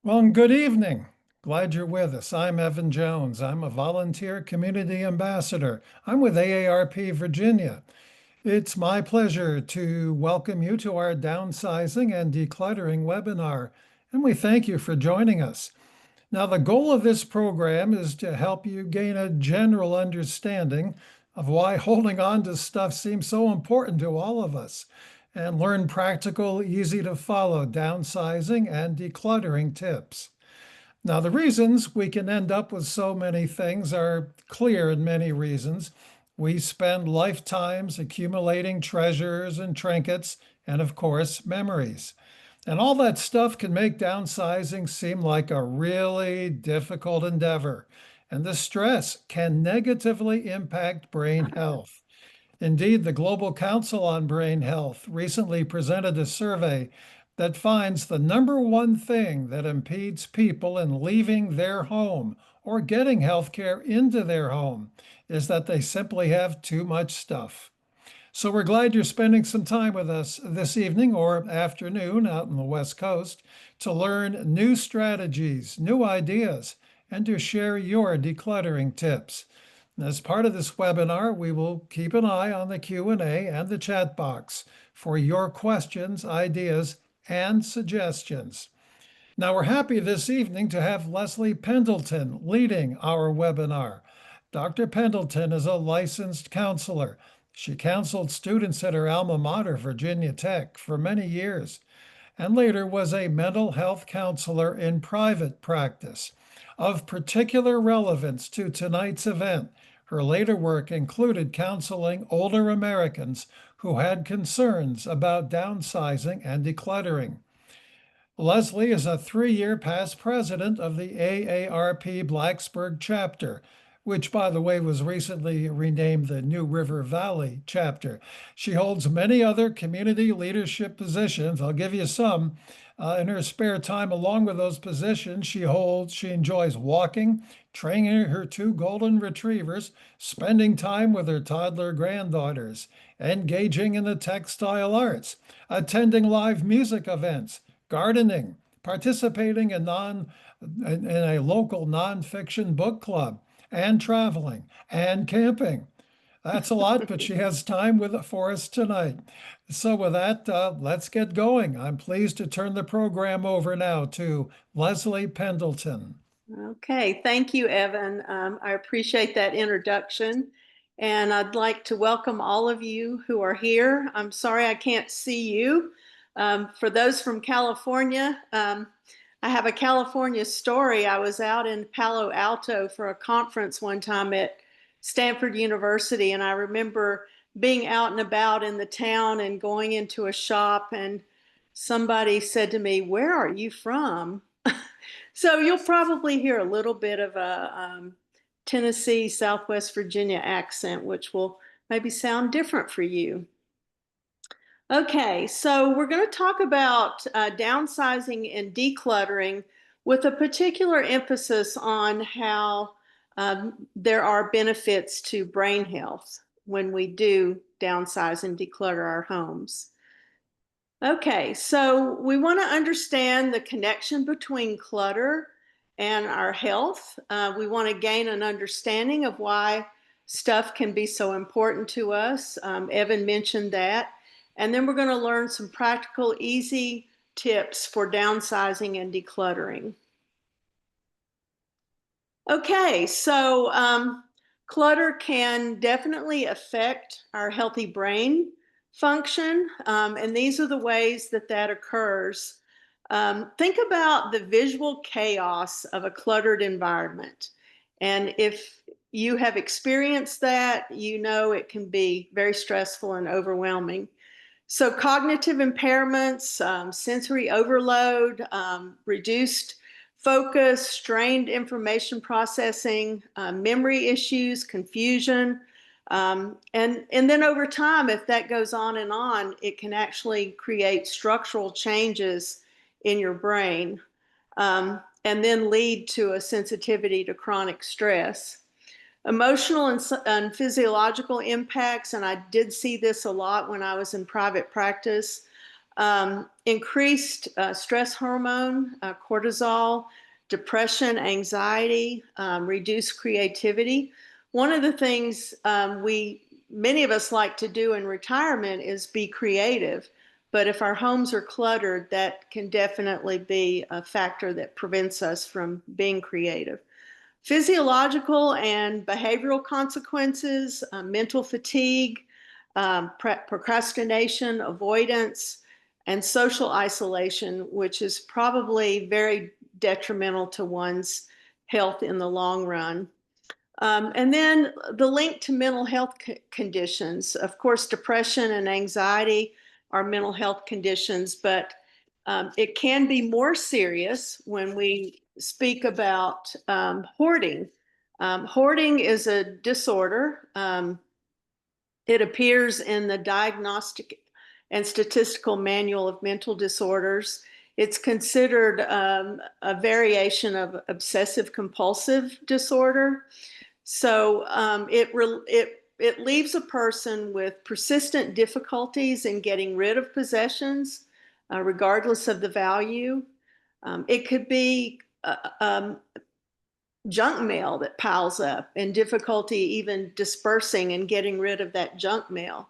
Well, and good evening. Glad you're with us. I'm Evan Jones. I'm a volunteer community ambassador. I'm with AARP Virginia. It's my pleasure to welcome you to our Downsizing and Decluttering webinar, and we thank you for joining us. Now, the goal of this program is to help you gain a general understanding of why holding on to stuff seems so important to all of us and learn practical, easy to follow downsizing and decluttering tips. Now, the reasons we can end up with so many things are clear in many reasons. We spend lifetimes accumulating treasures and trinkets, and of course, memories. And all that stuff can make downsizing seem like a really difficult endeavor. And the stress can negatively impact brain health. Indeed, the Global Council on Brain Health recently presented a survey that finds the number one thing that impedes people in leaving their home or getting health care into their home is that they simply have too much stuff. So we're glad you're spending some time with us this evening or afternoon out on the West Coast to learn new strategies, new ideas, and to share your decluttering tips. As part of this webinar, we will keep an eye on the Q&A and the chat box for your questions, ideas, and suggestions. Now, we're happy this evening to have Leslie Pendleton leading our webinar. Dr. Pendleton is a licensed counselor. She counseled students at her alma mater, Virginia Tech, for many years, and later was a mental health counselor in private practice. Of particular relevance to tonight's event, her later work included counseling older Americans who had concerns about downsizing and decluttering. Leslie is a 3 year past president of the AARP Blacksburg chapter, which, by the way, was recently renamed the New River Valley chapter. She holds many other community leadership positions. I'll give you some. In her spare time, along with those positions, she enjoys walking, training her two golden retrievers, spending time with her toddler granddaughters, engaging in the textile arts, attending live music events, gardening, participating in a local nonfiction book club, and traveling and camping. That's a lot, but she has time for us tonight. So with that, let's get going. I'm pleased to turn the program over now to Leslie Pendleton. Okay, thank you, Evan. I appreciate that introduction. And I'd like to welcome all of you who are here. I'm sorry I can't see you. For those from California, I have a California story. I was out in Palo Alto for a conference one time at Stanford University, and I remember being out and about in the town and going into a shop, and somebody said to me, "Where are you from?" So you'll probably hear a little bit of a Tennessee, Southwest Virginia accent, which will maybe sound different for you. Okay, so we're going to talk about downsizing and decluttering with a particular emphasis on how there are benefits to brain health when we do downsize and declutter our homes. Okay, so we want to understand the connection between clutter and our health. We want to gain an understanding of why stuff can be so important to us. Evan mentioned that. And then we're going to learn some practical, easy tips for downsizing and decluttering. Okay, so clutter can definitely affect our healthy brain function, and these are the ways that that occurs. Think about the visual chaos of a cluttered environment. And if you have experienced that, you know it can be very stressful and overwhelming. So cognitive impairments, sensory overload, reduced focus, strained information processing, memory issues, confusion. And then over time, if that goes on, it can actually create structural changes in your brain, and then lead to a sensitivity to chronic stress. Emotional and physiological impacts, and I did see this a lot when I was in private practice. increased stress hormone, cortisol, depression, anxiety, reduced creativity. One of the things many of us like to do in retirement is be creative. But if our homes are cluttered, that can definitely be a factor that prevents us from being creative. Physiological and behavioral consequences, mental fatigue, procrastination, avoidance, and social isolation, which is probably very detrimental to one's health in the long run. And then the link to mental health conditions. Of course, depression and anxiety are mental health conditions, but it can be more serious when we speak about hoarding. Hoarding is a disorder. It appears in the Diagnostic and Statistical Manual of Mental Disorders. It's considered a variation of obsessive compulsive disorder. So it leaves a person with persistent difficulties in getting rid of possessions, regardless of the value. It could be junk mail that piles up and difficulty even dispersing and getting rid of that junk mail.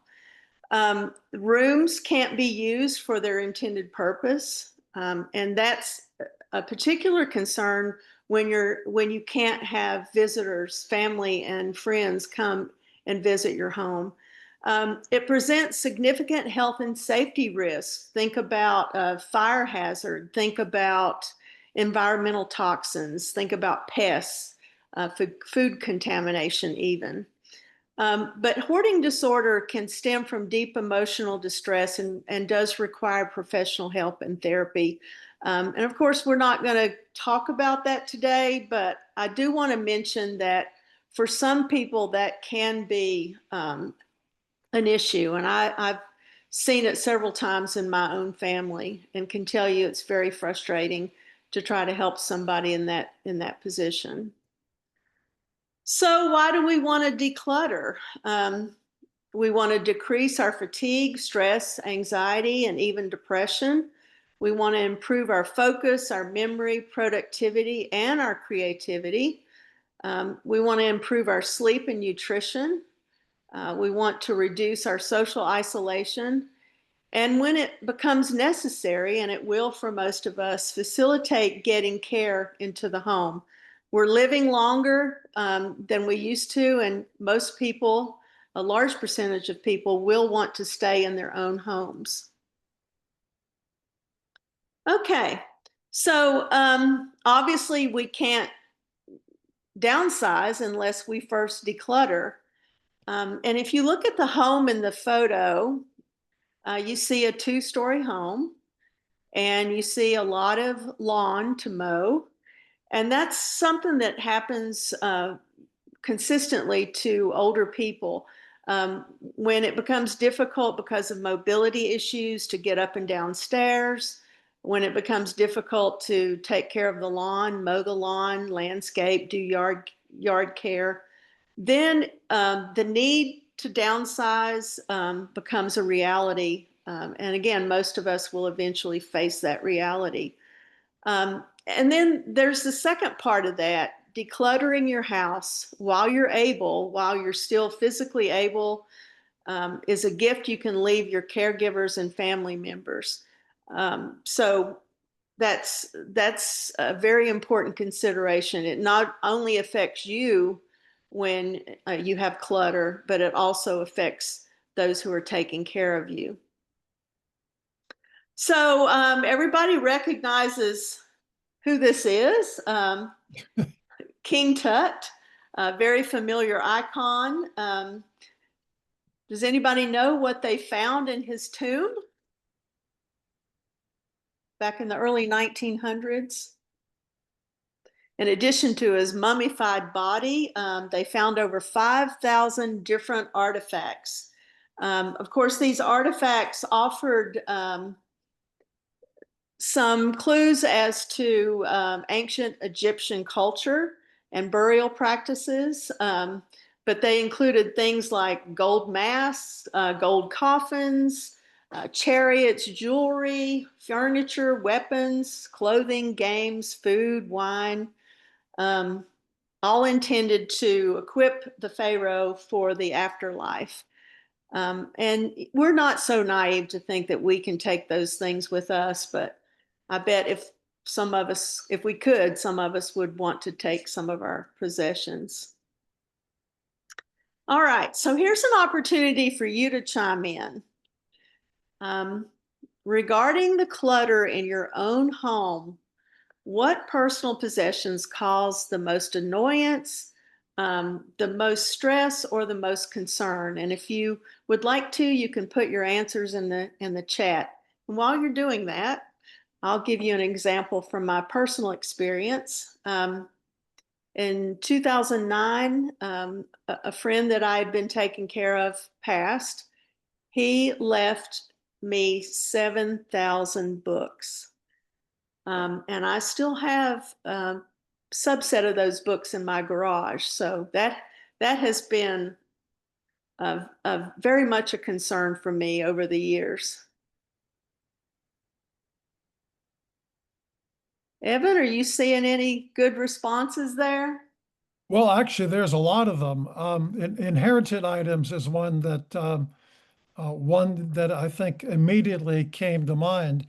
Rooms can't be used for their intended purpose, and that's a particular concern when you can't have visitors, family and friends come and visit your home. It presents significant health and safety risks. Think about fire hazard, think about environmental toxins, think about pests, food contamination even. But hoarding disorder can stem from deep emotional distress and does require professional help and therapy. And of course, we're not going to talk about that today, but I do want to mention that for some people that can be an issue. And I've seen it several times in my own family and can tell you it's very frustrating to try to help somebody in that position. So why do we want to declutter? We want to decrease our fatigue, stress, anxiety, and even depression. We want to improve our focus, our memory, productivity, and our creativity. We want to improve our sleep and nutrition. We want to reduce our social isolation. And when it becomes necessary, and it will for most of us, facilitate getting care into the home. We're living longer than we used to, and most people, a large percentage of people, will want to stay in their own homes. Okay, so obviously we can't downsize unless we first declutter. And if you look at the home in the photo, you see a two-story home and you see a lot of lawn to mow. And that's something that happens consistently to older people. When it becomes difficult because of mobility issues to get up and down stairs, when it becomes difficult to take care of the lawn, mow the lawn, landscape, do yard care, then the need to downsize becomes a reality. And again, most of us will eventually face that reality. And then there's the second part of that, decluttering your house while you're able, while you're still physically able, is a gift you can leave your caregivers and family members. So that's a very important consideration. It not only affects you when you have clutter, but it also affects those who are taking care of you. So everybody recognizes who this is. King Tut, a very familiar icon. Does anybody know what they found in his tomb back in the early 1900s? In addition to his mummified body, they found over 5,000 different artifacts. Of course, these artifacts offered some clues as to ancient Egyptian culture and burial practices, but they included things like gold masks, gold coffins, chariots, jewelry, furniture, weapons, clothing, games, food, wine, um, all intended to equip the Pharaoh for the afterlife. And we're not so naive to think that we can take those things with us, but I bet if some of us, if we could, some of us would want to take some of our possessions. All right, so here's an opportunity for you to chime in. Regarding the clutter in your own home, what personal possessions cause the most annoyance, the most stress, or the most concern? And if you would like to, you can put your answers in the chat. And while you're doing that, I'll give you an example from my personal experience. In 2009, a friend that I had been taking care of passed. He left me 7,000 books. And I still have a subset of those books in my garage. So that has been very much a concern for me over the years. Evan, are you seeing any good responses there? Well, actually, there's a lot of them. Inherited items is one that I think immediately came to mind,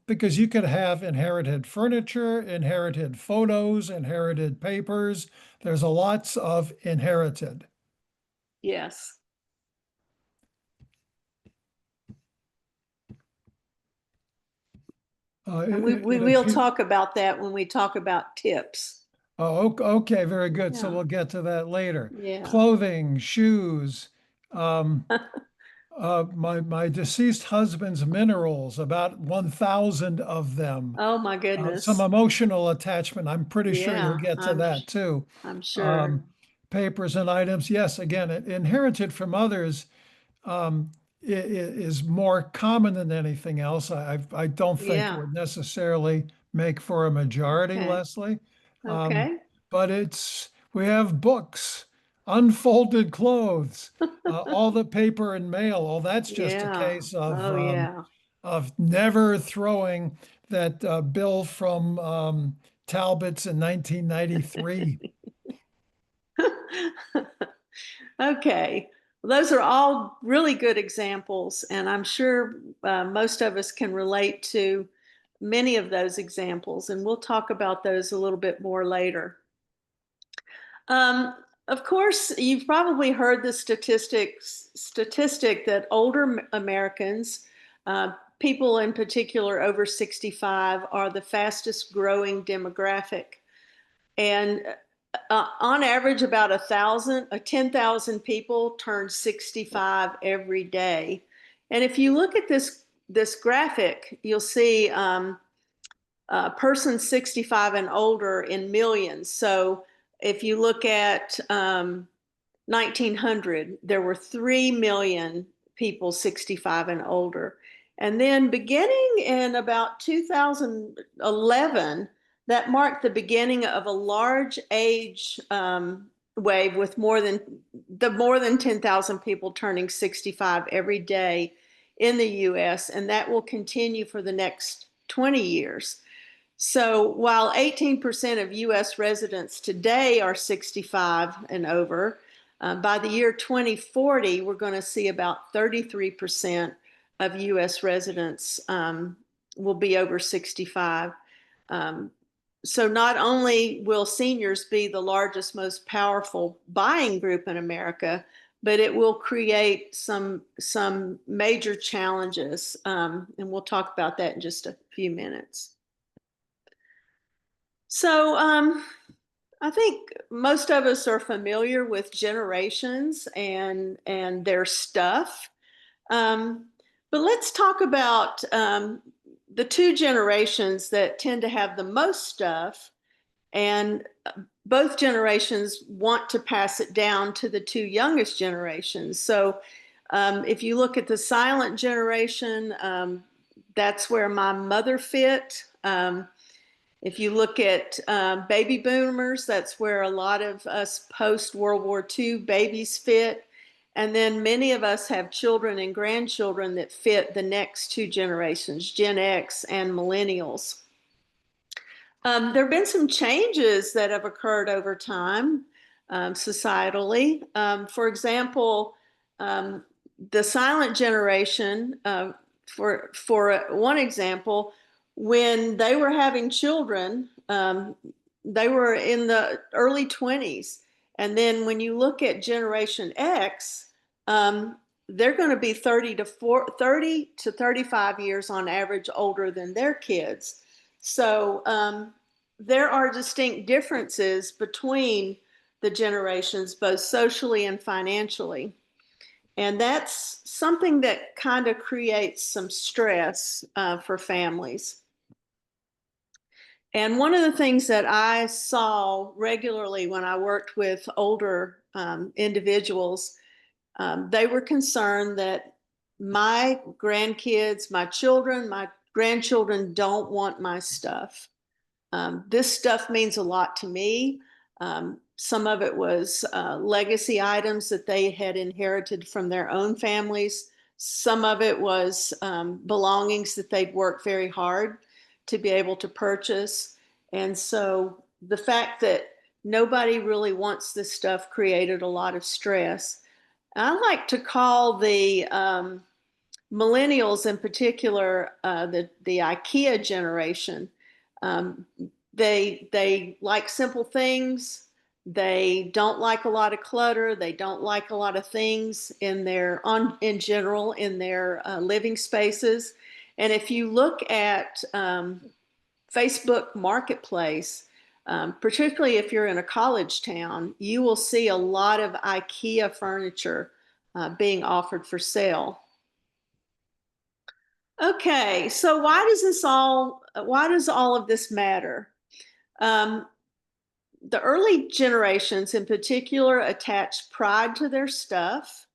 because you could have inherited furniture, inherited photos, inherited papers. There's a lots of inherited. Yes. And we It will appears. talk about that when we talk about tips. Oh, okay, very good. So Yeah. we'll get to that later. Yeah. Clothing, shoes, um, my deceased husband's minerals, about 1,000 of them. Oh my Some goodness. emotional attachment. I'm pretty sure you'll Yeah, get to that too. I'm sure. Um, Papers and items. Yes, again, inherited from others, um, is more common than anything else. I don't think Yeah. would necessarily make for a majority, Okay. Leslie. Um, Okay. but we have books, unfolded clothes, all the paper and mail. Oh, that's just a Yeah. case Oh yeah. of never throwing that bill from Talbot's in 1993. Okay. Well, those are all really good examples, and I'm sure most of us can relate to many of those examples, and we'll talk about those a little bit more later. Of course, you've probably heard the statistic that older Americans, people in particular over 65, are the fastest growing demographic. And on average, about 10,000 people turn 65 every day. And if you look at this graphic, you'll see persons 65 and older in millions. So if you look at 1900, there were 3 million people 65 and older. And then beginning in about 2011, that marked the beginning of a large age wave with more than 10,000 people turning 65 every day in the US, and that will continue for the next 20 years. So while 18% of US residents today are 65 and over, by the year 2040, we're going to see about 33% of US residents will be over 65. So not only will seniors be the largest, most powerful buying group in America, but it will create some major challenges. And we'll talk about that in just a few minutes. So I think most of us are familiar with generations and their stuff. But let's talk about the two generations that tend to have the most stuff, and both generations want to pass it down to the two youngest generations. So if you look at the silent generation, that's where my mother fit. If you look at baby boomers, that's where a lot of us post World War II babies fit. And then many of us have children and grandchildren that fit the next two generations, Gen X and millennials. There have been some changes that have occurred over time, societally. For example, the silent generation, for one example, when they were having children, they were in the early 20s. And then when you look at Generation X, they're going to be 30 to 35 years on average older than their kids. So there are distinct differences between the generations, both socially and financially. And that's something that kind of creates some stress for families. And one of the things that I saw regularly when I worked with older individuals, they were concerned that my grandkids, my children, my grandchildren don't want my stuff. This stuff means a lot to me. Some of it was legacy items that they had inherited from their own families. Some of it was belongings that they'd worked very hard to be able to purchase. And so the fact that nobody really wants this stuff created a lot of stress. I like to call the millennials in particular, the IKEA generation. Um, they like simple things. They don't like a lot of clutter. They don't like a lot of things in general in their living spaces. And if you look at Facebook Marketplace, particularly if you're in a college town, you will see a lot of IKEA furniture being offered for sale. Okay, so why does all of this matter? Um, the early generations in particular attach pride to their stuff,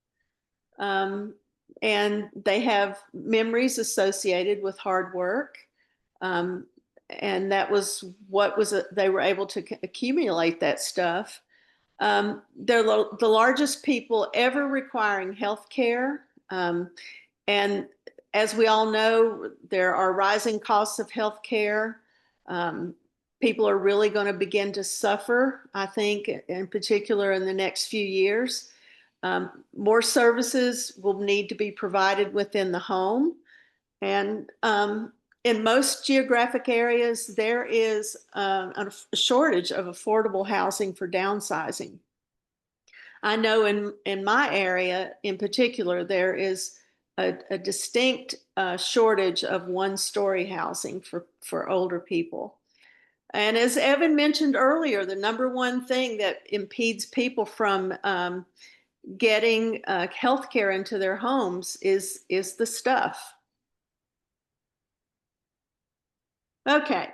um, and they have memories associated with hard work. Um, and that was they were able to accumulate that stuff. They're the largest people ever requiring health care. And as we all know, there are rising costs of health care. People are really going to begin to suffer, I think, in particular in the next few years. More services will need to be provided within the home. And in most geographic areas, there is a shortage of affordable housing for downsizing. I know in my area in particular, there is a distinct shortage of one-story housing for older people. And as Evan mentioned earlier, the number one thing that impedes people from getting health care into their homes is the stuff. Okay,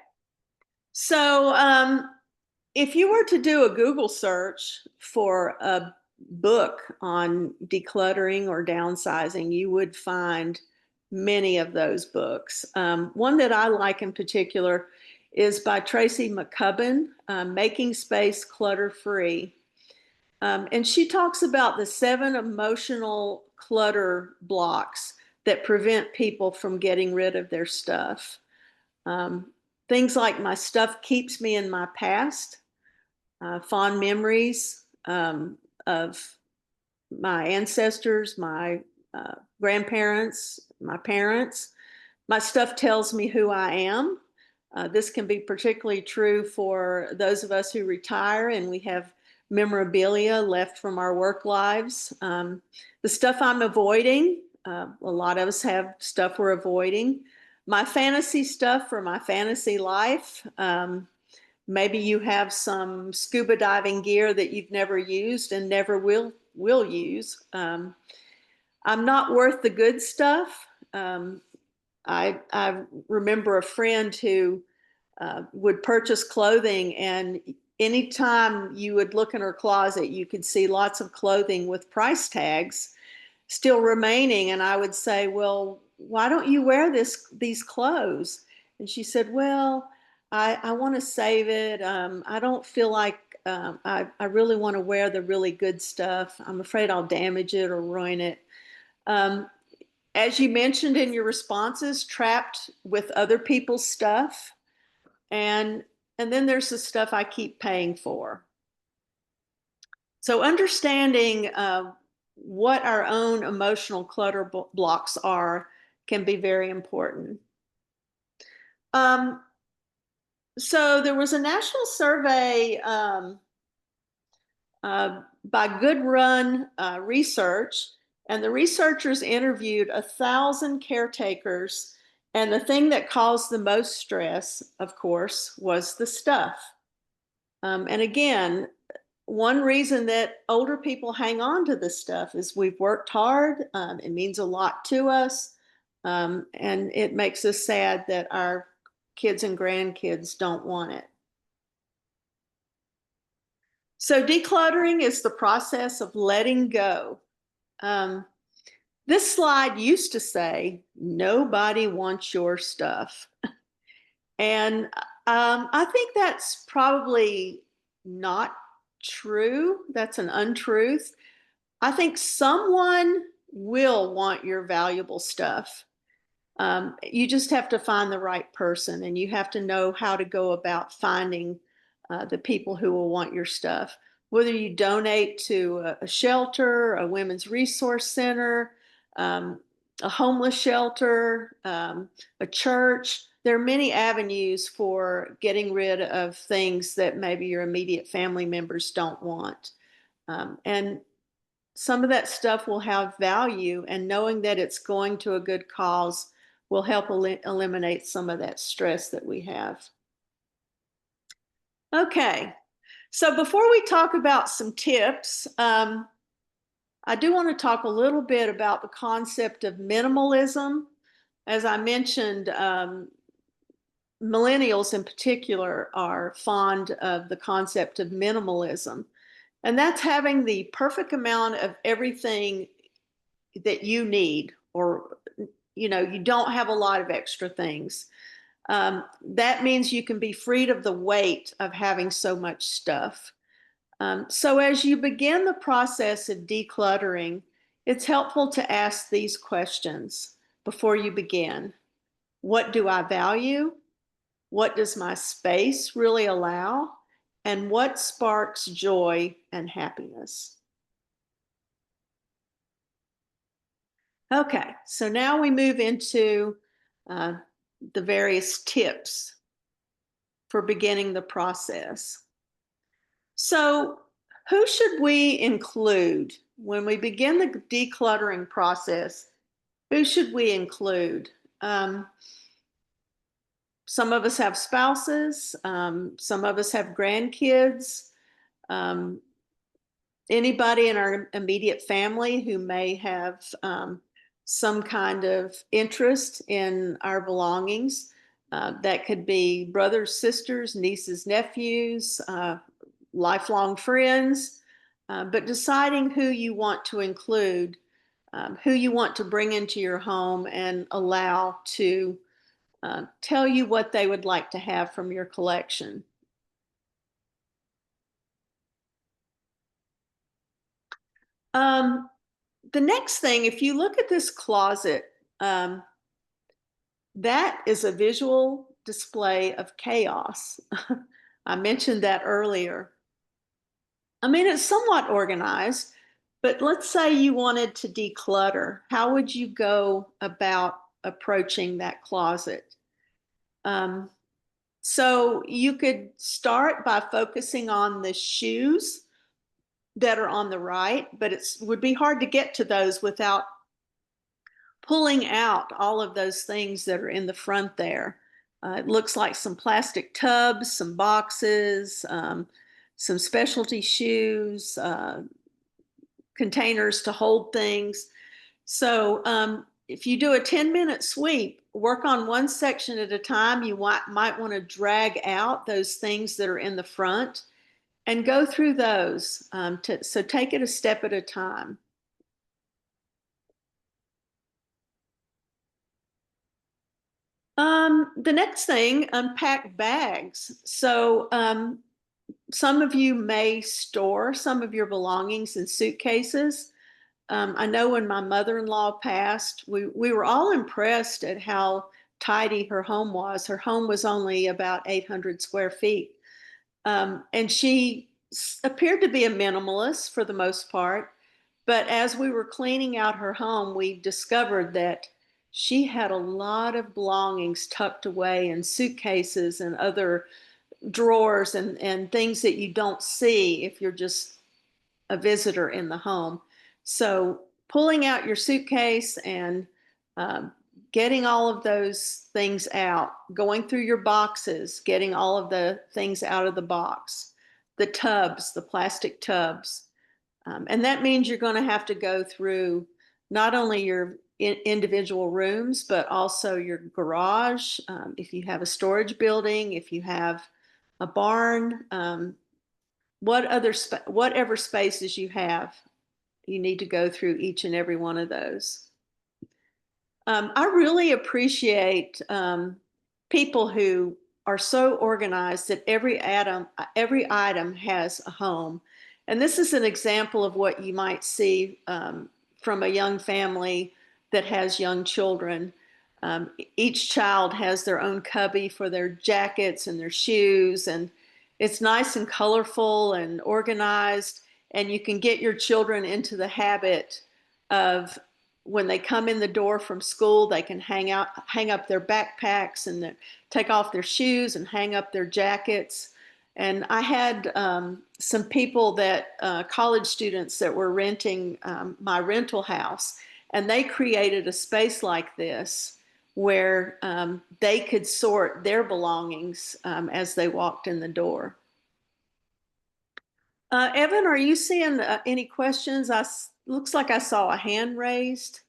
so if you were to do a Google search for a book on decluttering or downsizing, you would find many of those books. One that I like in particular is by Tracy McCubbin, Making Space Clutter-Free. And she talks about the 7 emotional clutter blocks that prevent people from getting rid of their stuff. Things like my stuff keeps me in my past, fond memories of my ancestors, my grandparents, my parents. My stuff tells me who I am. This can be particularly true for those of us who retire and we have memorabilia left from our work lives. The stuff I'm avoiding, a lot of us have stuff we're avoiding. My fantasy stuff for my fantasy life. Maybe you have some scuba diving gear that you've never used and never will use. I'm not worth the good stuff. I remember a friend who would purchase clothing, and anytime you would look in her closet, you could see lots of clothing with price tags still remaining. And I would say, well, why don't you wear these clothes? And she said, well, I want to save it. I don't feel like I really want to wear the really good stuff. I'm afraid I'll damage it or ruin it. Um, as you mentioned in your responses, trapped with other people's stuff. And, and then there's the stuff I keep paying for. So understanding what our own emotional clutter blocks are can be very important. Um, so there was a national survey by Good Run Research, and the researchers interviewed 1,000 caretakers, and the thing that caused the most stress, of course, was the stuff. And again, one reason that older people hang on to this stuff is we've worked hard. It means a lot to us. And it makes us sad that our kids and grandkids don't want it. So decluttering is the process of letting go. Um, this slide used to say, nobody wants your stuff. And I think that's probably not true. That's an untruth. I think someone will want your valuable stuff. You just have to find the right person, and you have to know how to go about finding the people who will want your stuff. Whether you donate to a shelter, a women's resource center, a homeless shelter, a church, there are many avenues for getting rid of things that maybe your immediate family members don't want. And some of that stuff will have value, and knowing that it's going to a good cause will help eliminate some of that stress that we have. Okay, so before we talk about some tips, I do want to talk a little bit about the concept of minimalism. As I mentioned, millennials in particular are fond of the concept of minimalism. And that's having the perfect amount of everything that you need, or you don't have a lot of extra things. That means you can be freed of the weight of having so much stuff. So as you begin the process of decluttering, it's helpful to ask these questions before you begin. What do I value? What does my space really allow? And what sparks joy and happiness? Okay, so now we move into uh, the various tips for beginning the process. So, who should we include when we begin the decluttering process? Who should we include? Some of us have spouses, some of us have grandkids, um, anybody in our immediate family who may have some kind of interest in our belongings. That could be brothers, sisters, nieces, nephews, lifelong friends, but deciding who you want to include, who you want to bring into your home and allow to tell you what they would like to have from your collection. Um, the next thing, if you look at this closet, um, that is a visual display of chaos. I mentioned that earlier. I mean, it's somewhat organized, but let's say you wanted to declutter. How would you go about approaching that closet? Um, so you could start by focusing on the shoes that are on the right, but it would be hard to get to those without pulling out all of those things that are in the front there. It looks like some plastic tubs, some boxes, some specialty shoes, containers to hold things. So if you do a 10-minute sweep, work on one section at a time. You might want to drag out those things that are in the front and go through those. So take it a step at a time. The next thing, unpack bags. So some of you may store some of your belongings in suitcases. I know when my mother-in-law passed, we were all impressed at how tidy her home was. Her home was only about 800 square feet. And she appeared to be a minimalist for the most part. But as we were cleaning out her home, we discovered that she had a lot of belongings tucked away in suitcases and other drawers and things that you don't see if you're just a visitor in the home. So pulling out your suitcase and um, getting all of those things out, going through your boxes, getting all of the things out of the box, the tubs, the plastic tubs. And that means you're going to have to go through not only your individual rooms, but also your garage. If you have a storage building, if you have a barn, whatever spaces you have, you need to go through each and every one of those. I really appreciate people who are so organized that every item has a home. And this is an example of what you might see from a young family that has young children. Each child has their own cubby for their jackets and their shoes, and it's nice and colorful and organized. And you can get your children into the habit of when they come in the door from school, they can hang up their backpacks and take off their shoes and hang up their jackets. And I had some people college students that were renting my rental house, and they created a space like this where they could sort their belongings as they walked in the door. Evan, are you seeing any questions? Looks like I saw a hand raised.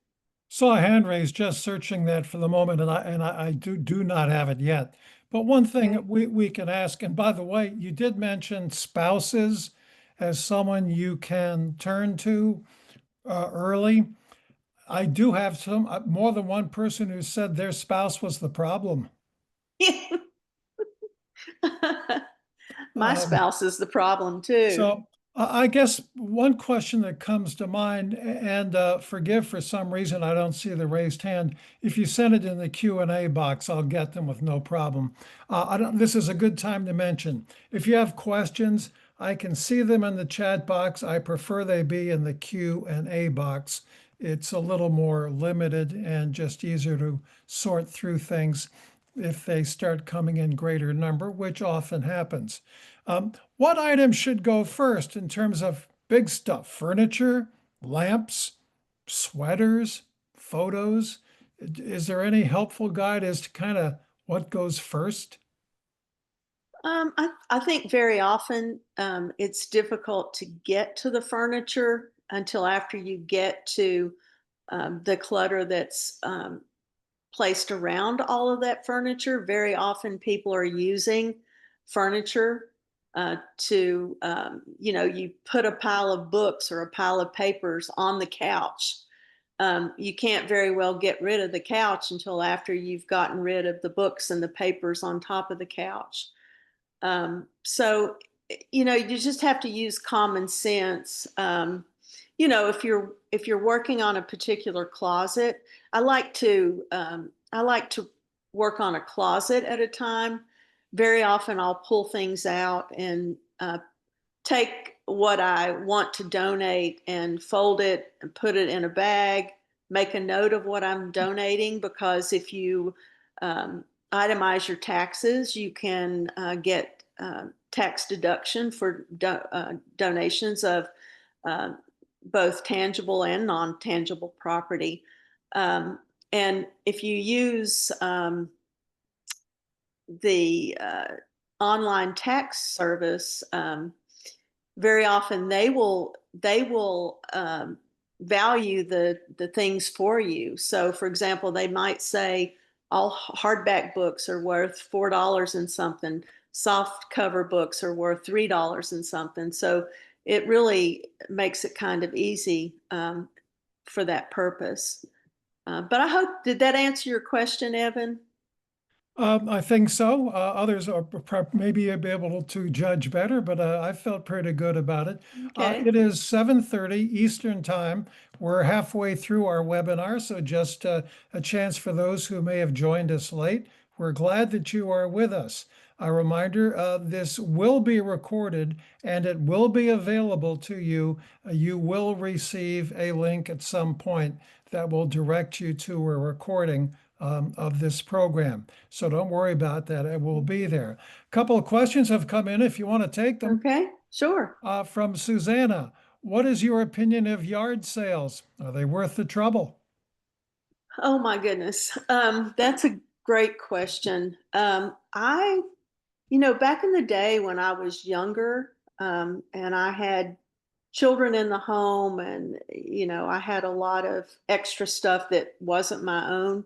Saw a hand raised, just searching that for the moment, and I do not have it yet. But one thing Okay. we can ask, and by the way, you did mention spouses as someone you can turn to early. I do have some more than one person who said their spouse was the problem. My Um, spouse is the problem too. So I guess one question that comes to mind, and forgive for some reason I don't see the raised hand. If you send it in the Q&A box, I'll get them with no problem. This is a good time to mention. If you have questions, I can see them in the chat box. I prefer they be in the Q&A box. It's a little more limited and just easier to sort through things if they start coming in greater number, which often happens. What items should go first in terms of big stuff? Furniture, lamps, sweaters, photos? Is there any helpful guide as to kind of what goes first? I think very often it's difficult to get to the furniture until after you get to the clutter that's placed around all of that furniture. Very often people are using furniture you put a pile of books or a pile of papers on the couch. You can't very well get rid of the couch until after you've gotten rid of the books and the papers on top of the couch. So, you just have to use common sense. If you're working on a particular closet, I like to work on a closet at a time. Very often, I'll pull things out and take what I want to donate and fold it and put it in a bag. Make a note of what I'm donating, because if you itemize your taxes, you can get tax deduction for donations of uh, both tangible and non-tangible property. Um, and if you use the online tax service, very often they will value the things for you. So, for example, they might say all hardback books are worth $4 and something. Soft cover books are worth $3 and something. So it really makes it kind of easy for that purpose. But I hope, did that answer your question, Evan? I think so. Others are maybe be able to judge better, but I felt pretty good about it. Okay. It is 7:30 Eastern Time. We're halfway through our webinar, so just a chance for those who may have joined us late. We're glad that you are with us. A reminder, this will be recorded and it will be available to you. You will receive a link at some point that will direct you to a recording of this program. So don't worry about that. It will be there. A couple of questions have come in if you want to take them. Okay, sure. From Susanna, what is your opinion of yard sales? Are they worth the trouble? Oh my goodness. That's a great question. Back in the day when I was younger, and I had children in the home and, I had a lot of extra stuff that wasn't my own,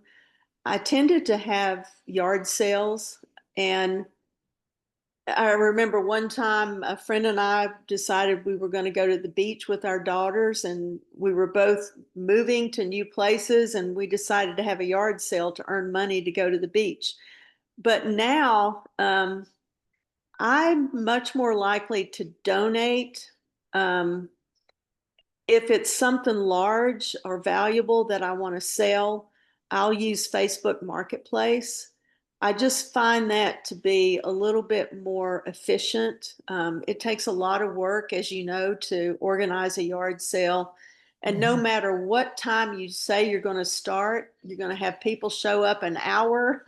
I tended to have yard sales. And I remember one time a friend and I decided we were going to go to the beach with our daughters, and we were both moving to new places, and we decided to have a yard sale to earn money to go to the beach. But now, I'm much more likely to donate. Um, if it's something large or valuable that I want to sell, I'll use Facebook Marketplace. I just find that to be a little bit more efficient. It takes a lot of work, as you know, to organize a yard sale. And no Mhm. matter what time you say you're going to start, you're going to have people show up an hour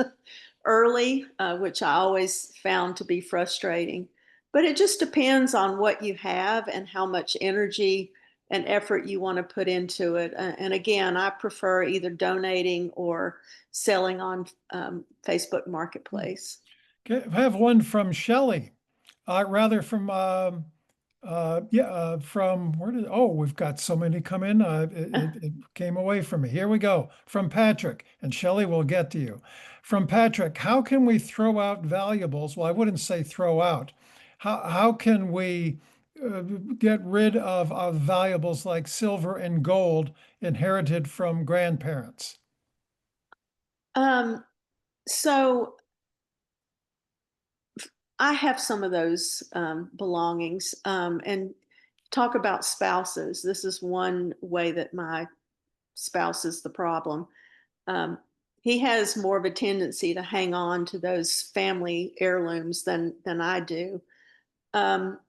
early, which I always found to be frustrating. But it just depends on what you have and how much energy and effort you want to put into it. And again, I prefer either donating or selling on Facebook Marketplace. Okay, I have one from Shelley, rather from from where did, oh, we've got so many come in. It came away from me. Here we go. From Patrick, and Shelley will get to you. From Patrick, how can we throw out valuables? Well, I wouldn't say throw out. How can we get rid of valuables like silver and gold inherited from grandparents? Um, so I have some of those belongings, and talk about spouses. This is one way that my spouse is the problem. Um, he has more of a tendency to hang on to those family heirlooms than I do. Um,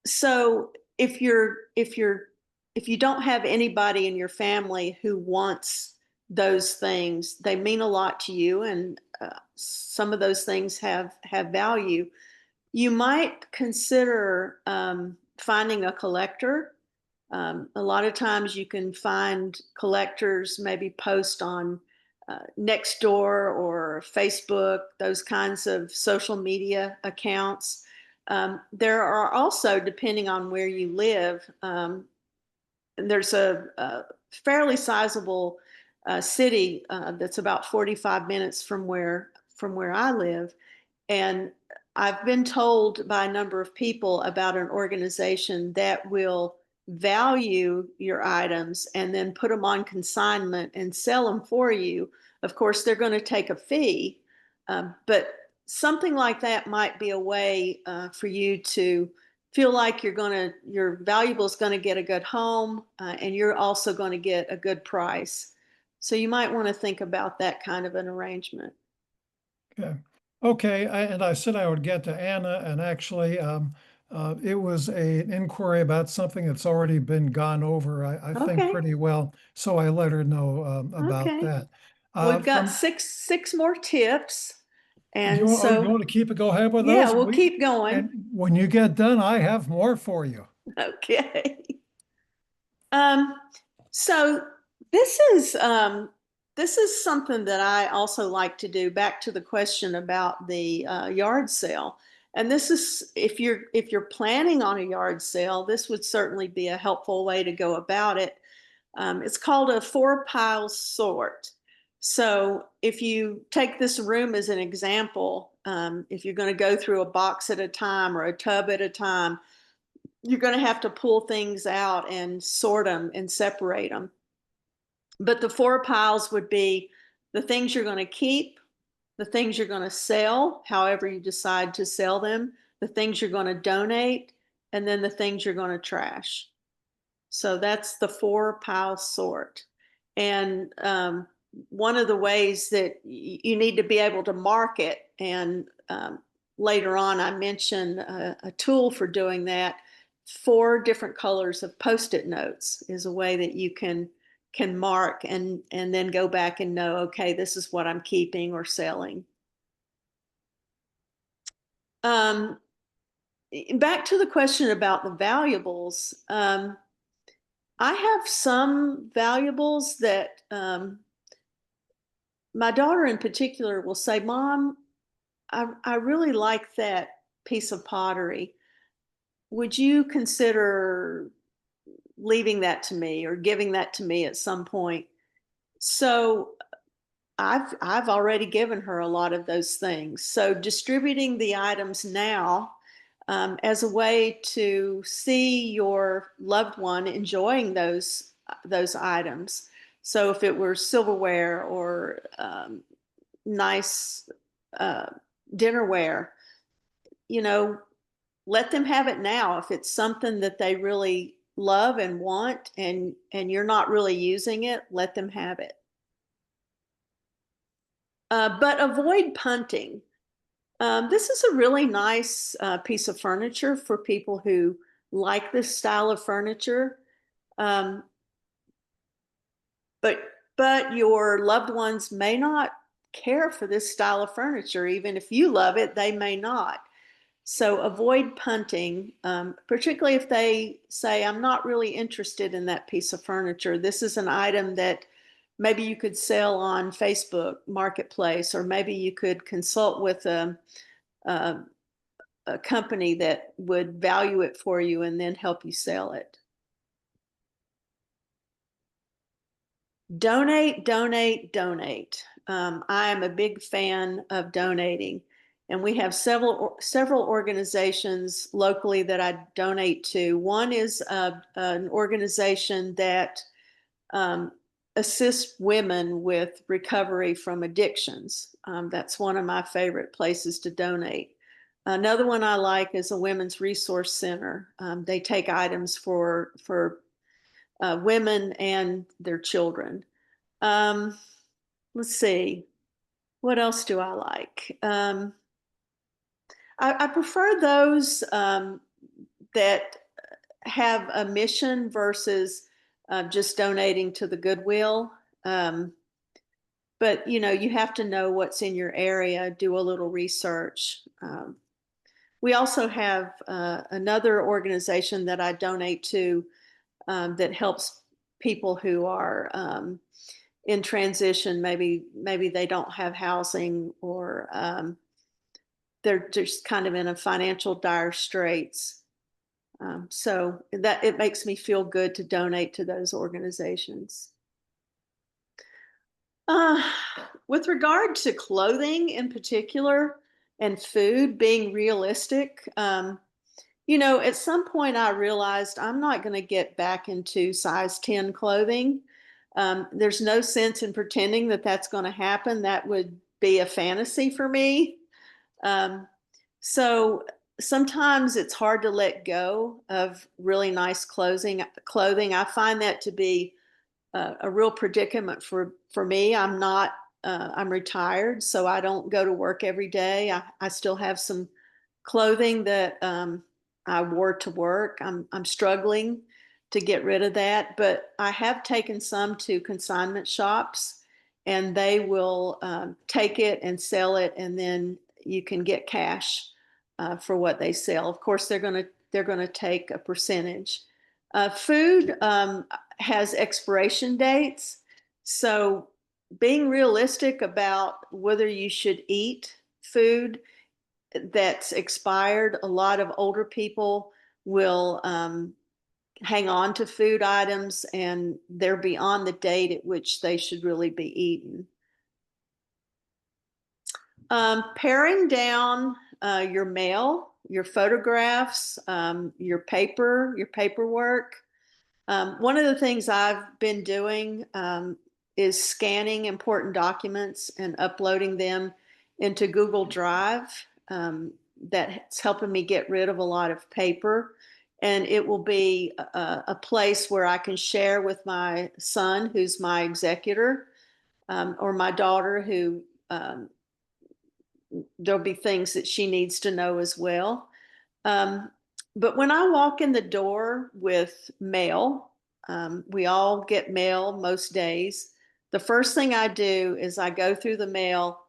so if you don't have anybody in your family who wants those things, they mean a lot to you, and some of those things have value. You might consider finding a collector. A lot of times you can find collectors, maybe post on Nextdoor or Facebook, those kinds of social media accounts. There are also, depending on where you live, there's a fairly sizable city that's about 45 minutes from where I live, and I've been told by a number of people about an organization that will value your items and then put them on consignment and sell them for you. Of course, they're going to take a fee, but something like that might be a way for you to feel like your valuable is going to get a good home, and you're also going to get a good price. So you might want to think about that kind of an arrangement. Okay. Okay, and I said I would get to Anna, and actually, it was an inquiry about something that's already been gone over, I think, Okay. pretty well. So I let her know about Okay. that. We've got From six more tips. do you And want, oh, you so, want to keep it go ahead with yeah, those? we'll keep going. And when you get done, I have more for you. Okay. Um, so this is something that I also like to do. Back to the question about the yard sale, and this is if you're planning on a yard sale, this would certainly be a helpful way to go about it. It's called a four pile sort. So if you take this room as an example, if you're going to go through a box at a time or a tub at a time, you're going to have to pull things out and sort them and separate them. But the four piles would be the things you're going to keep, the things you're going to sell, however you decide to sell them, the things you're going to donate, and then the things you're going to trash. So that's the 4-pile sort. And one of the ways that you need to be able to mark it, and later on I mentioned a tool for doing that. 4 different colors of Post-it notes is a way that you can mark and then go back and know, okay, this is what I'm keeping or selling. Back to the question about the valuables. I have some valuables that my daughter in particular will say, Mom, I really like that piece of pottery. Would you consider leaving that to me or giving that to me at some point? So I've already given her a lot of those things. So distributing the items now as a way to see your loved one enjoying those items. So if it were silverware or nice dinnerware, you know, let them have it now. If it's something that they really love and want, and you're not really using it, let them have it. But avoid punting. This is a really nice piece of furniture for people who like this style of furniture. Um, but your loved ones may not care for this style of furniture. Even if you love it, they may not. So avoid punting, particularly if they say, I'm not really interested in that piece of furniture. This is an item that maybe you could sell on Facebook Marketplace, or maybe you could consult with a company that would value it for you and then help you sell it. Donate, donate, donate. I am a big fan of donating, and we have several organizations locally that I donate to. One is an organization that um, assists women with recovery from addictions. That's one of my favorite places to donate. Another one I like is a women's resource center. They take items for women and their children. Um, let's see, what else do I like? I prefer those that have a mission versus just donating to the Goodwill. But you have to know what's in your area, do a little research. We also have another organization that I donate to that helps people who are in transition. Maybe they don't have housing, or they're just kind of in a financial dire straits. So that it makes me feel good to donate to those organizations. Uh, with regard to clothing in particular and food, being realistic, at some point I realized I'm not going to get back into size 10 clothing. There's no sense in pretending that that's going to happen. That would be a fantasy for me. Um, so sometimes it's hard to let go of really nice clothing. I find that to be a real predicament for me. I'm retired, so I don't go to work every day. I still have some clothing that I wore to work. I'm struggling to get rid of that, but I have taken some to consignment shops, and they will take it and sell it, and then you can get cash for what they sell. Of course, they're gonna take a percentage. Food has expiration dates, so being realistic about whether you should eat food that's expired. A lot of older people will hang on to food items, and they're beyond the date at which they should really be eaten. Paring down your mail, your photographs, your paperwork. One of the things I've been doing is scanning important documents and uploading them into Google Drive. That's helping me get rid of a lot of paper. And it will be a place where I can share with my son, who's my executor, or my daughter, who there'll be things that she needs to know as well. Um, but when I walk in the door with mail, we all get mail most days. The first thing I do is I go through the mail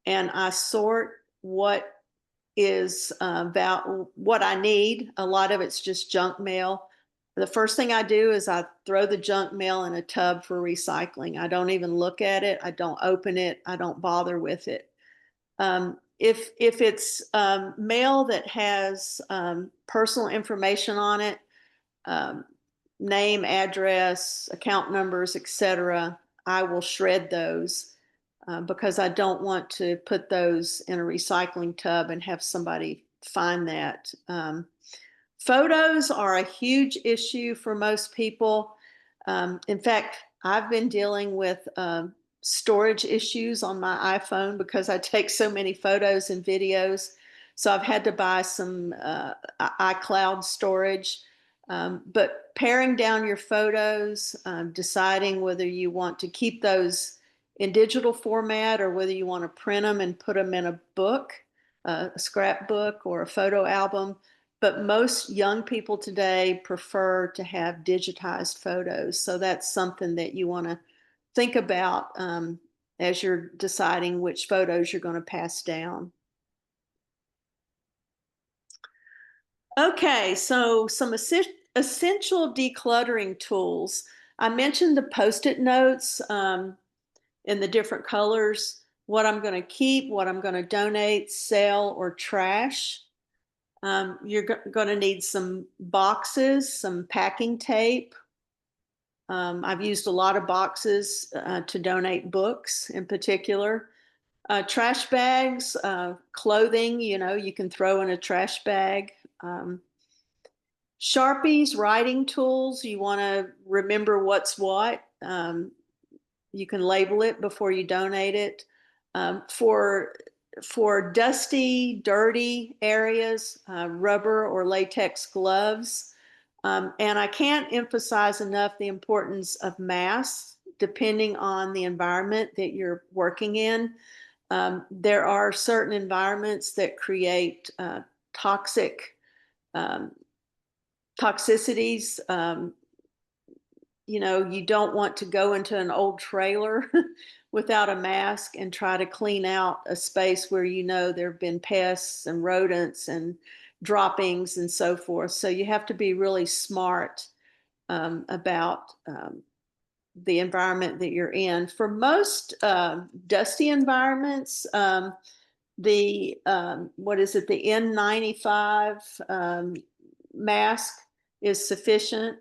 and I sort what is about what I need. A lot of it's just junk mail. The first thing I do is I throw the junk mail in a tub for recycling. I don't even look at it. I don't open it. I don't bother with it. If it's mail that has personal information on it, um, name, address, account numbers, etc., I will shred those because I don't want to put those in a recycling tub and have somebody find that. Photos are a huge issue for most people. In fact, I've been dealing with storage issues on my iPhone because I take so many photos and videos. So I've had to buy some iCloud storage. But paring down your photos, deciding whether you want to keep those in digital format or whether you want to print them and put them in a book, a scrapbook or a photo album. But most young people today prefer to have digitized photos. So that's something that you want to think about as you're deciding which photos you're going to pass down. Okay, so some essential decluttering tools. I mentioned the Post-it notes in the different colors, what I'm going to keep, what I'm going to donate, sell, or trash. You're going to need some boxes, some packing tape. I've used a lot of boxes to donate books in particular. Trash bags, clothing, you can throw in a trash bag. Sharpies, writing tools, you want to remember what's what. You can label it before you donate it. For dusty, dirty areas, rubber or latex gloves. And I can't emphasize enough the importance of masks, depending on the environment that you're working in. There are certain environments that create toxic toxicities. You don't want to go into an old trailer without a mask and try to clean out a space where there have been pests and rodents and droppings and so forth. So you have to be really smart about the environment that you're in. For most dusty environments, the the N95 mask is sufficient.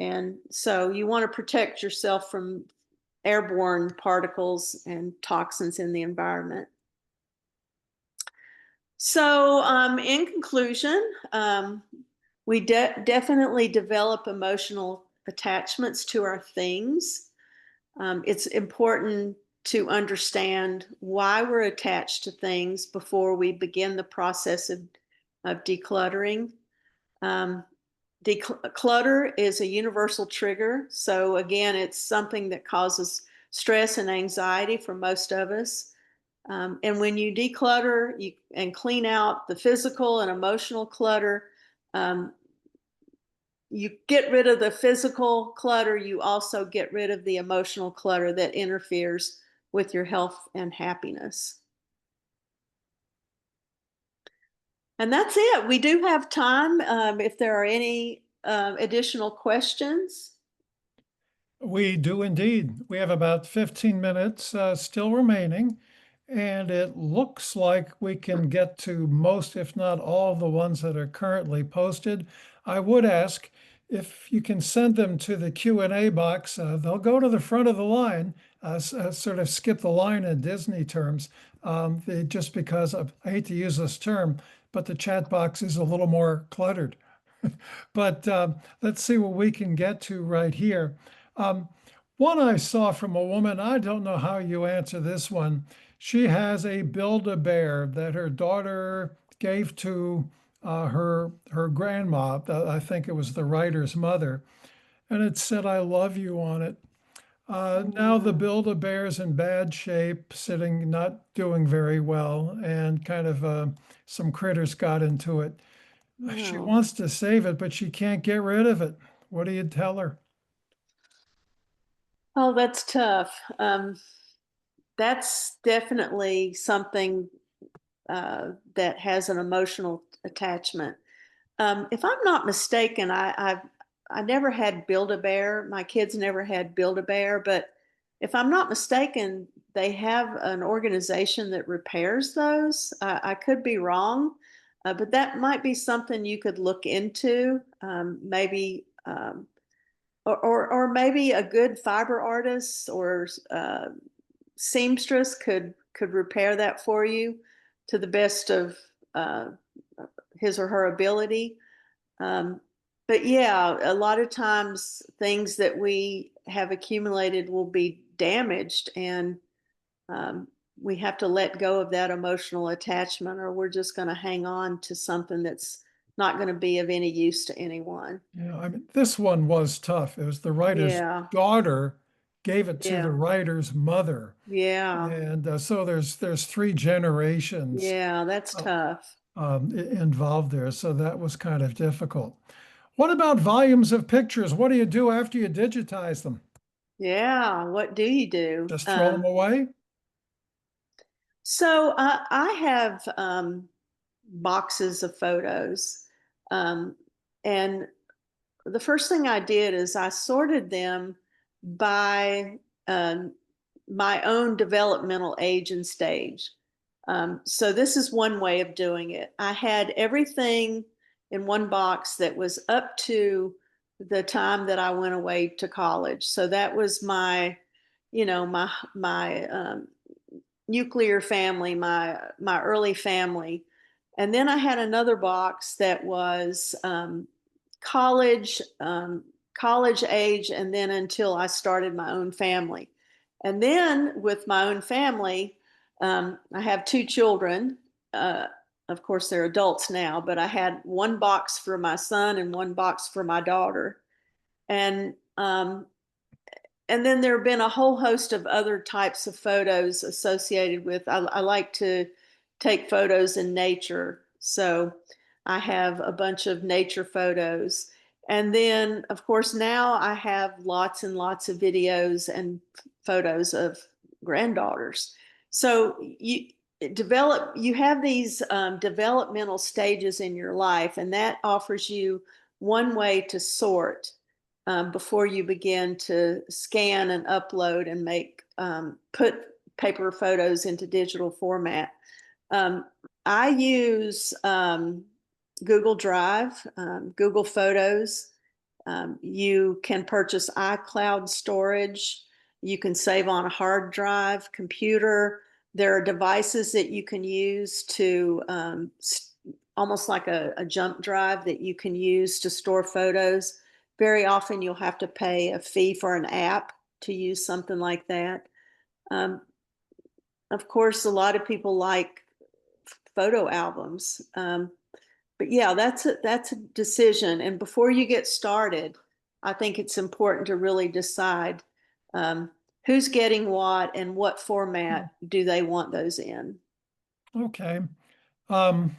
And so you want to protect yourself from airborne particles and toxins in the environment. So in conclusion, we definitely develop emotional attachments to our things. It's important to understand why we're attached to things before we begin the process of decluttering. Clutter is a universal trigger. So again, it's something that causes stress and anxiety for most of us. And when you declutter and clean out the physical and emotional clutter, you get rid of the physical clutter, you also get rid of the emotional clutter that interferes with your health and happiness. And that's it. We do have time if there are any additional questions. We do indeed. We have about 15 minutes still remaining, and it looks like we can get to most, if not all, the ones that are currently posted. I would ask if you can send them to the Q&A box. They'll go to the front of the line, sort of skip the line in Disney terms, just because I hate to use this term, but the chat box is a little more cluttered. But let's see what we can get to right here. Um, One I saw from a woman, I don't know how you answer this one. She has a Build-A-Bear that her daughter gave to her grandma. I think it was the writer's mother, and it said "I love you" on it. Now the Oh, Build-A-Bear is in bad shape, sitting, not doing very well, and kind of some critters got into it. She no. wants to save it, but she can't get rid of it. What do you tell her? Oh, that's tough. That's definitely something that has an emotional attachment. If I'm not mistaken, I never had Build-A-Bear. My kids never had Build-A-Bear, but if I'm not mistaken, they have an organization that repairs those. I could be wrong, but that might be something you could look into. Maybe, or maybe a good fiber artist or seamstress could repair that for you to the best of uh, his or her ability. Um, but yeah, a lot of times things that we have accumulated will be damaged, and um, we have to let go of that emotional attachment, or we're just going to hang on to something that's not going to be of any use to anyone. Yeah, I mean, this one was tough. It was the writer's Yeah, daughter gave it to the yeah, writer's mother, yeah, and so there's three generations yeah, that's uh, tough. involved there. So that was kind of difficult. What about volumes of pictures? What do you do after you digitize them? Yeah, what do you do? Just throw them away? So I have boxes of photos. Um, and the first thing I did is I sorted them by my own developmental age and stage. So this is one way of doing it. I had everything in one box that was up to the time that I went away to college. So that was my, my nuclear family, my early family, and then I had another box that was college, college age, and then until I started my own family. And then with my own family, I have two children. Uh, of course, they're adults now, but I had one box for my son and one box for my daughter. And and then there have been a whole host of other types of photos associated with. I like to take photos in nature, so I have a bunch of nature photos. And then, of course, now I have lots and lots of videos and photos of granddaughters. So you have these developmental stages in your life, and that offers you one way to sort before you begin to scan and upload and put paper photos into digital format. Um, I use Google Drive, Google Photos. You can purchase iCloud storage. You can save on a hard drive, computer. There are devices that you can use to almost like a jump drive that you can use to store photos. Very often you'll have to pay a fee for an app to use something like that. Um, of course, a lot of people like photo albums. But yeah, that's a decision. And before you get started, I think it's important to really decide um, who's getting what and what format do they want those in. Okay. Um,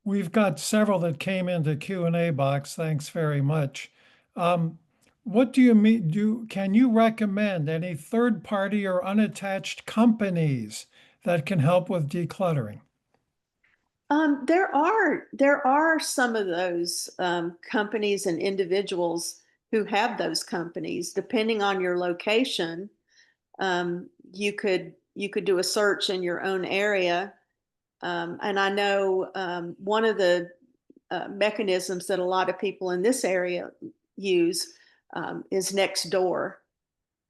we've got several that came into Q&A box. Thanks very much. Um, what do you mean? Can you recommend any third party or unattached companies that can help with decluttering? There are some of those companies and individuals who have those companies. Depending on your location, you could do a search in your own area. And I know one of the mechanisms that a lot of people in this area use is next door.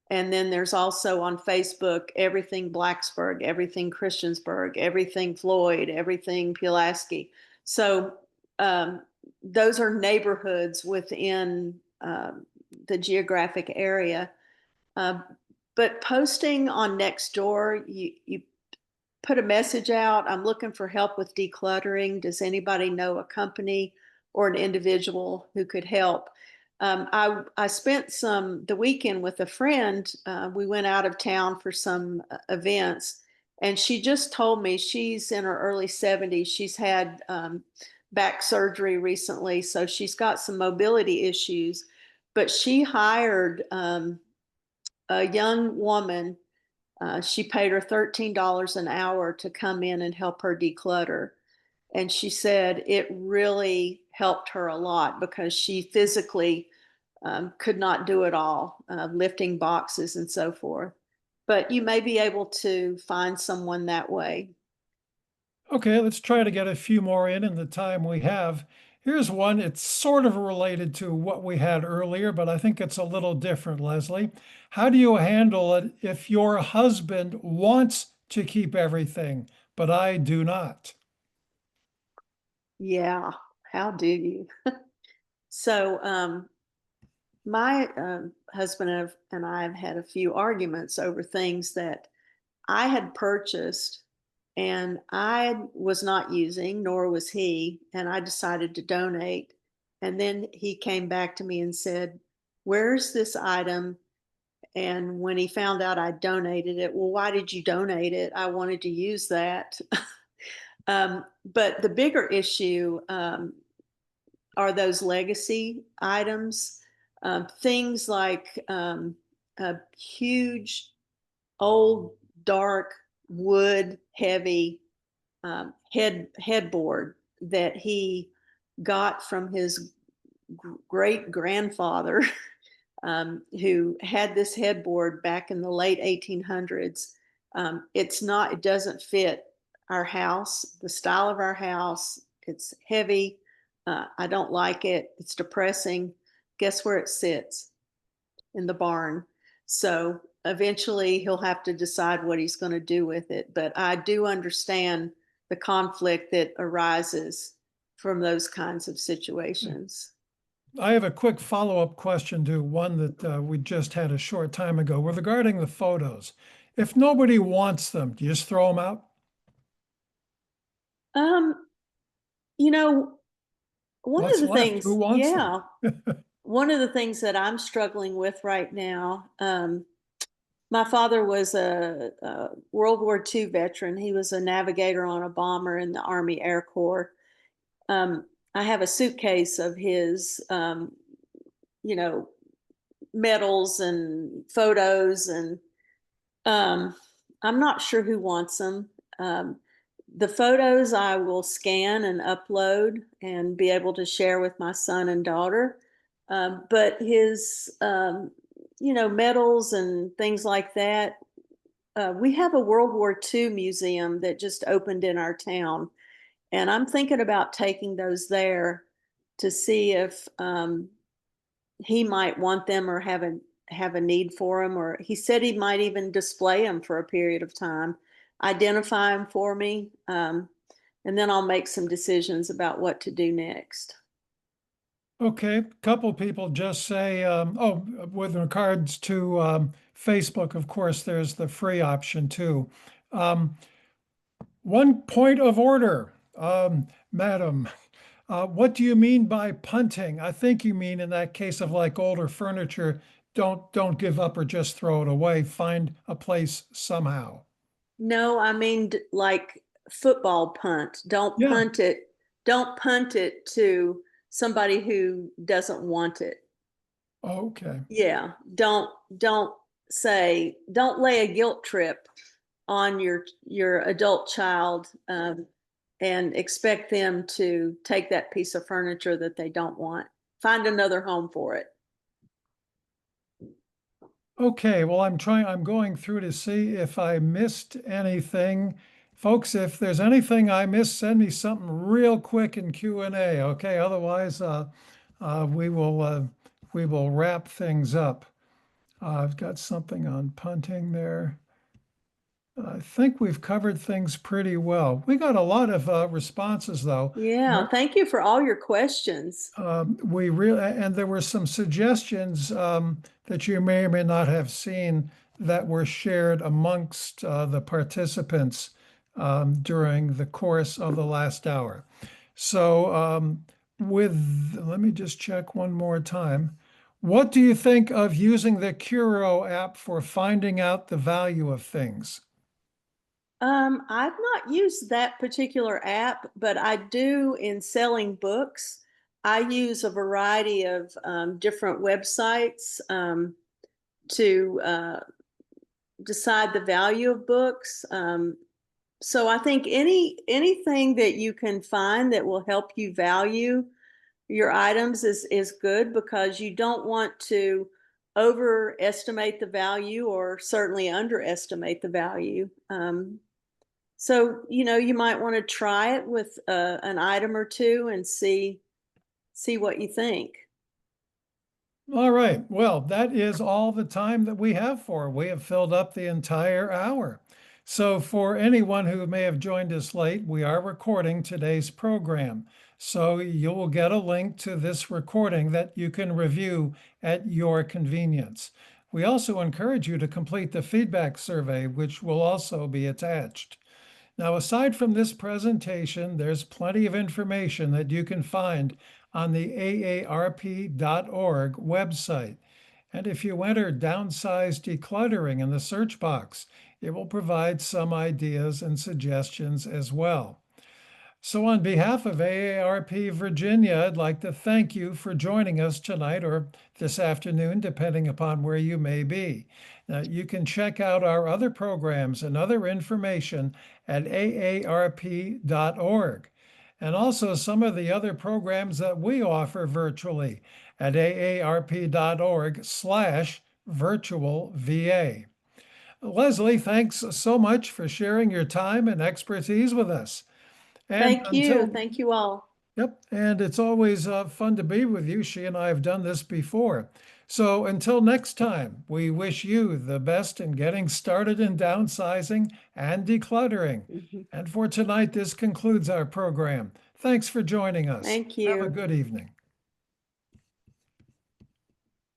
And then there's also on Facebook, everything Blacksburg, everything Christiansburg, everything Floyd, everything Pulaski. So um, those are neighborhoods within the geographic area. Uh, but posting on Nextdoor, you put a message out. I'm looking for help with decluttering. Does anybody know a company or an individual who could help? I spent the weekend with a friend. We went out of town for some events, and she just told me she's in her early 70s. She's had back surgery recently, so she's got some mobility issues. But she hired a young woman. She paid her $13 an hour to come in and help her declutter. And she said it really helped her a lot because she physically could not do it all, lifting boxes and so forth. But you may be able to find someone that way. Okay, let's try to get a few more in the time we have. Here's one. It's sort of related to what we had earlier, but I think it's a little different, Leslie. How do you handle it if your husband wants to keep everything, but I do not? Yeah, how do you? So, my husband and I have had a few arguments over things that I had purchased and I was not using, nor was he, and I decided to donate. And then he came back to me and said, "Where's this item?" And when he found out I donated it, well, why did you donate it? I wanted to use that. But the bigger issue are those legacy items, things like a huge, old, dark, wood heavy headboard that he got from his great grandfather, who had this headboard back in the late 1800s. It doesn't fit our house, the style of our house. It's heavy. I don't like it. It's depressing. Guess where it sits? In the barn. So eventually he'll have to decide what he's going to do with it. But I do understand the conflict that arises from those kinds of situations. I have a quick follow-up question to one that we just had a short time ago regarding the photos. If nobody wants them, do you just throw them out? Um, you know, one of What's the left? Who things, wants them? yeah, one of the things that I'm struggling with right now, my father was a World War II veteran. He was a navigator on a bomber in the Army Air Corps. I have a suitcase of his, you know, medals and photos, and um, I'm not sure who wants them. The photos I will scan and upload and be able to share with my son and daughter. But his, medals and things like that. We have a World War II museum that just opened in our town, and I'm thinking about taking those there to see if he might want them or have a need for them. Or he said he might even display them for a period of time, identify them for me, and then I'll make some decisions about what to do next. Okay, a couple people just say, oh, with regards to Facebook, of course, there's the free option too. Um, One point of order, madam. What do you mean by punting? I think you mean in that case of like older furniture, don't give up or just throw it away. Find a place somehow. No, I mean like football punt. Don't Yeah. punt it. Don't punt it to somebody who doesn't want it. Okay. Yeah, don't don't lay a guilt trip on your adult child, and expect them to take that piece of furniture that they don't want. Find another home for it. Okay. Well, I'm going through to see if I missed anything. Folks, if there's anything I missed, send me something real quick in Q&A. Okay. Otherwise, uh, we will, uh, we will wrap things up. I've got something on punting there. I think we've covered things pretty well. We got a lot of responses though. Yeah, thank you for all your questions. We really, and there were some suggestions that you may or may not have seen that were shared amongst the participants during the course of the last hour. So let me just check one more time. What do you think of using the Curo app for finding out the value of things? I've not used that particular app, but I do in selling books. I use a variety of different websites to decide the value of books. So I think anything that you can find that will help you value your items is good, because you don't want to overestimate the value or certainly underestimate the value. So, you might want to try it with an item or two and see what you think. All right. Well, that is all the time that we have for. We have filled up the entire hour. So, for anyone who may have joined us late, we are recording today's program. So, you will get a link to this recording that you can review at your convenience. We also encourage you to complete the feedback survey, which will also be attached. Now, aside from this presentation, there's plenty of information that you can find on the aarp.org website. And if you enter Downsize Decluttering in the search box, it will provide some ideas and suggestions as well. So, on behalf of AARP Virginia, I'd like to thank you for joining us tonight or this afternoon, depending upon where you may be. Now, you can check out our other programs and other information at aarp.org, and also some of the other programs that we offer virtually at aarp.org/virtual VA. Leslie, thanks so much for sharing your time and expertise with us. And Thank you. until, Thank you all. yep, and it's always fun to be with you. She and I have done this before. So until next time, we wish you the best in getting started in downsizing and decluttering. Mhm. And for tonight, this concludes our program. Thanks for joining us. Thank Have a you. good evening.